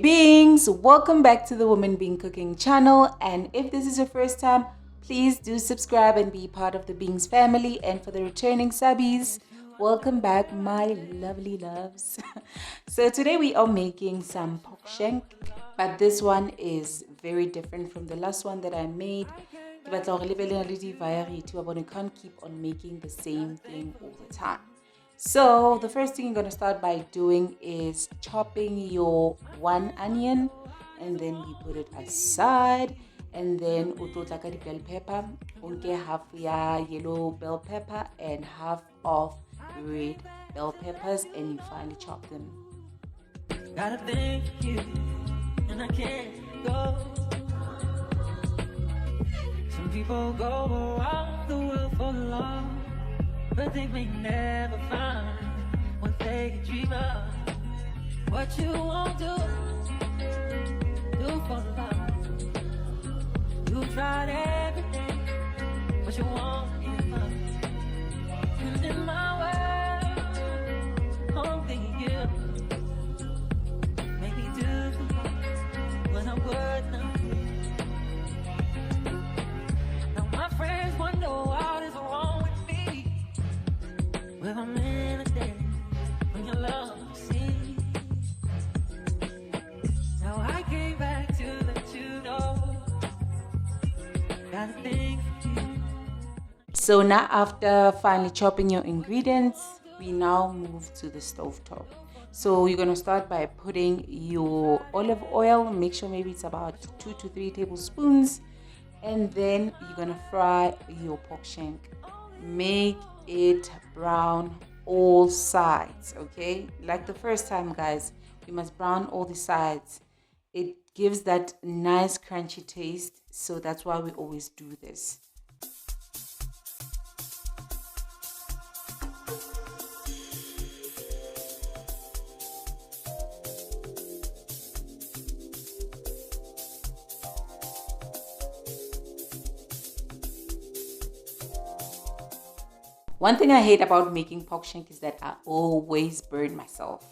beings, welcome back to the Woman Being Cooking channel, and if this is your first time, please do subscribe and be part of the Beings family. And for the returning subbies, welcome back, my lovely loves. So today we are making some pork shank, but this one is very different from the last one that I made. You can't keep on making the same thing all the time. So the first thing you're going to start by doing is chopping your one onion, and then we put it aside, and then utotlaka di bell pepper, unke half ya yellow bell pepper and half of red bell peppers, and you finally chop them. Gotta thank you, and I can't go. Some people go around the world for love, but they may never find what they can dream of. What you won't do for love. You tried everything, but you won't give up. And in my world, only you make me do when I'm worth nothing. Now my friends wonder what is wrong with me. Well, I'm in a day when your love see. Now I came back to let you know. Gotta thank you. So now, after finally chopping your ingredients, we now move to the stove top. So you're gonna start by putting your olive oil. Make sure maybe it's about 2 to 3 tablespoons, and then you're gonna fry your pork shank. Make it brown all sides, okay? Like the first time, guys, we must brown all the sides. It gives that nice crunchy taste, so that's why we always do this. One thing I hate about making pork shank is that I always burn myself.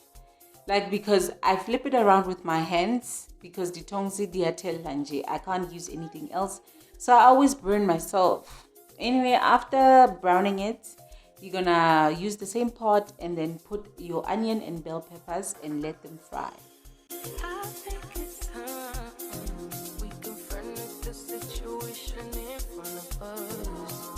Like, because I flip it around with my hands, because the tongsi diatel lanje, I can't use anything else. So I always burn myself. Anyway, after browning it, you're gonna use the same pot and then put your onion and bell peppers and let them fry. I think it's time we confronted the situation in front of us.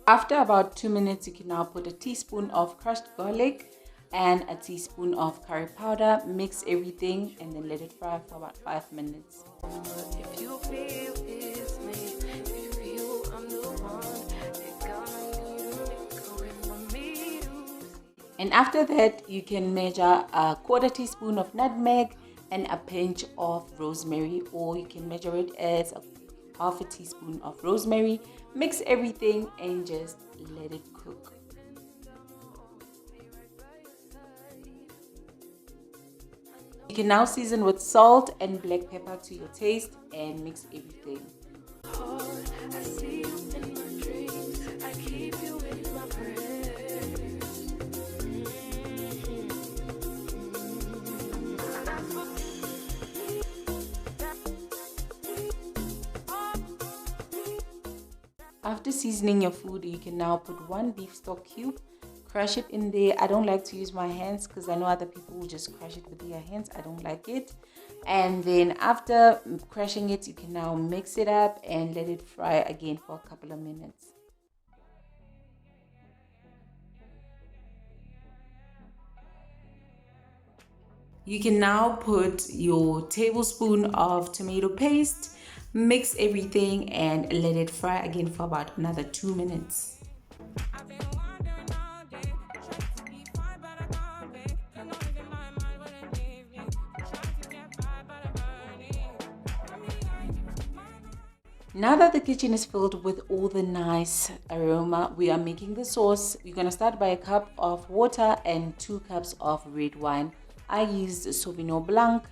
After about 2 minutes, you can now put a teaspoon of crushed garlic and a teaspoon of curry powder. Mix everything and then let it fry for about 5 minutes. If you feel it's me, if you I'm the one, you're gonna need to make a way for me. And after that, you can measure a 1/4 teaspoon of nutmeg and a pinch of rosemary, or you can measure it as a 1/2 teaspoon of rosemary. Mix everything and just let it cook. You can now season with salt and black pepper to your taste and mix everything. I see you in my dreams. I keep you in my prayers. After seasoning your food, you can now put 1 beef stock cube, crush it in there. I don't like to use my hands because I know other people will just crush it with their hands. I don't like it. And then after crushing it, you can now mix it up and let it fry again for a couple of minutes. You can now put your tablespoon of tomato paste. Mix everything and let it fry again for about another 2 minutes. Now that the kitchen is filled with all the nice aroma, we are making the sauce. We're going to start by a cup of water and 2 cups of red wine. I used Sauvignon Blanc,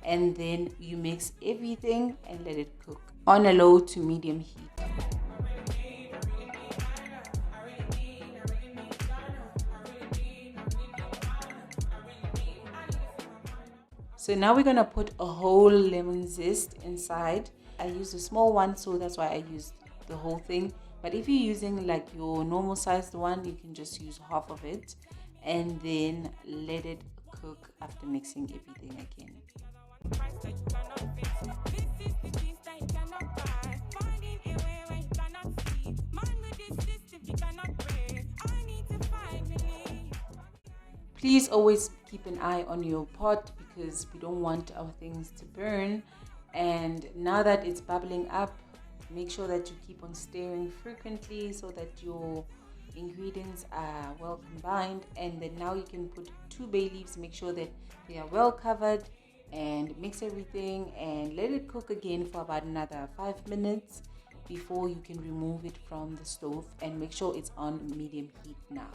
and then you mix everything and let it cook on a low to medium heat. So now we're gonna put a whole lemon zest inside. I used a small one, so that's why I used the whole thing. But if you're using like your normal sized one, you can just use half of it and then let it cook after mixing everything again. Please always keep an eye on your pot because we don't want our things to burn. And now that it's bubbling up, make sure that you keep on stirring frequently so that your ingredients are well combined. And then now you can put 2 bay leaves, make sure that they are well covered, and mix everything and let it cook again for about another 5 minutes before you can remove it from the stove, and make sure it's on medium heat now.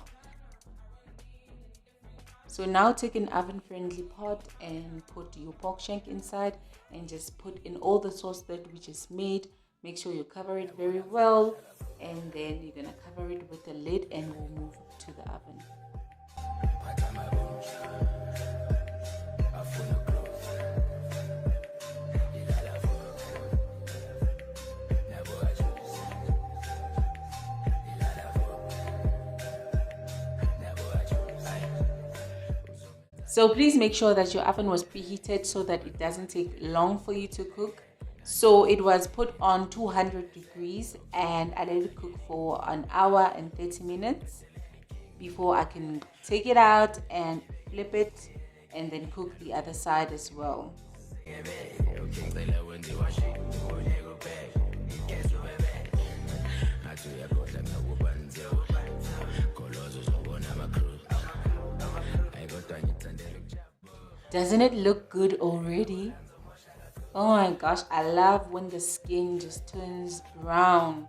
So now take an oven friendly pot and put your pork shank inside and just put in all the sauce that we just made. Make sure you cover it very well, and then you're gonna cover it with a lid and we'll move to the oven. So please make sure that your oven was preheated so that it doesn't take long for you to cook. So it was put on 200 degrees and I let it cook for 1 hour and 30 minutes before I can take it out and flip it and then cook the other side as well. Doesn't it look good already? Oh my gosh, I love when the skin just turns brown.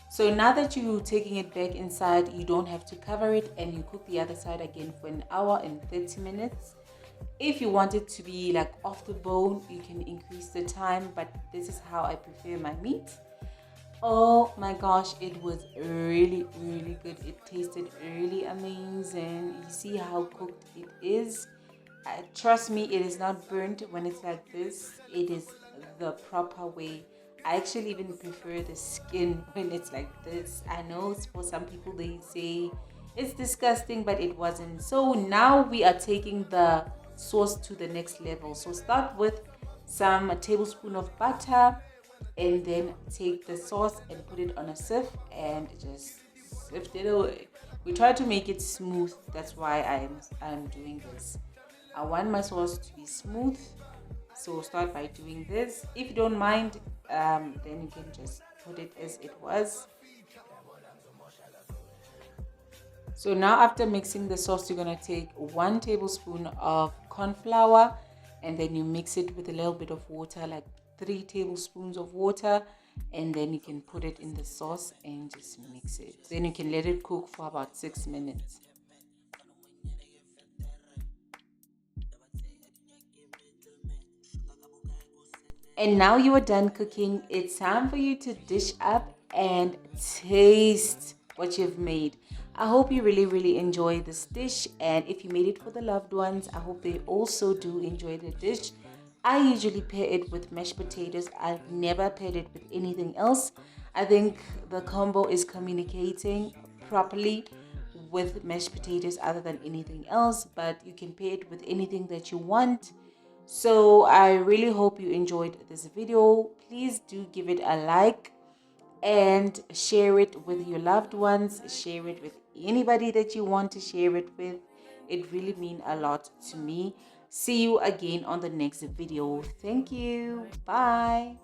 So now that you're taking it back inside, you don't have to cover it and you cook the other side again for 1 hour and 30 minutes. If you want it to be like off the bone, you can increase the time, but this is how I prefer my meat. Oh my gosh, it was really good. It tasted really amazing. You see how cooked it is? Trust me, it is not burnt when it's like this. It is the proper way. I actually even prefer the skin when it's like this. I know for some people they say it's disgusting, but it wasn't. So now we are taking the sauce to the next level. So start with some tablespoon of butter and then take the sauce and put it on a sieve and just sift it away. We try to make it smooth. That's why I'm doing this. I want my sauce to be smooth, so start by doing this. If you don't mind, then you can just put it as it was. So now after mixing the sauce, you're gonna take 1 tablespoon of corn flour and then you mix it with a little bit of water, like 3 tablespoons of water, and then you can put it in the sauce and just mix it. Then you can let it cook for about 6 minutes. And now you are done cooking. It's time for you to dish up and taste what you've made. I hope you really enjoy this dish, and if you made it for the loved ones, I hope they also do enjoy the dish. I usually pair it with mashed potatoes. I've never paired it with anything else. I think the combo is communicating properly with mashed potatoes other than anything else, but you can pair it with anything that you want. So I really hope you enjoyed this video. Please do give it a like and share it with your loved ones. Share it with anybody that you want to share it with. It really means a lot to me. See you again on the next video. Thank you. Bye.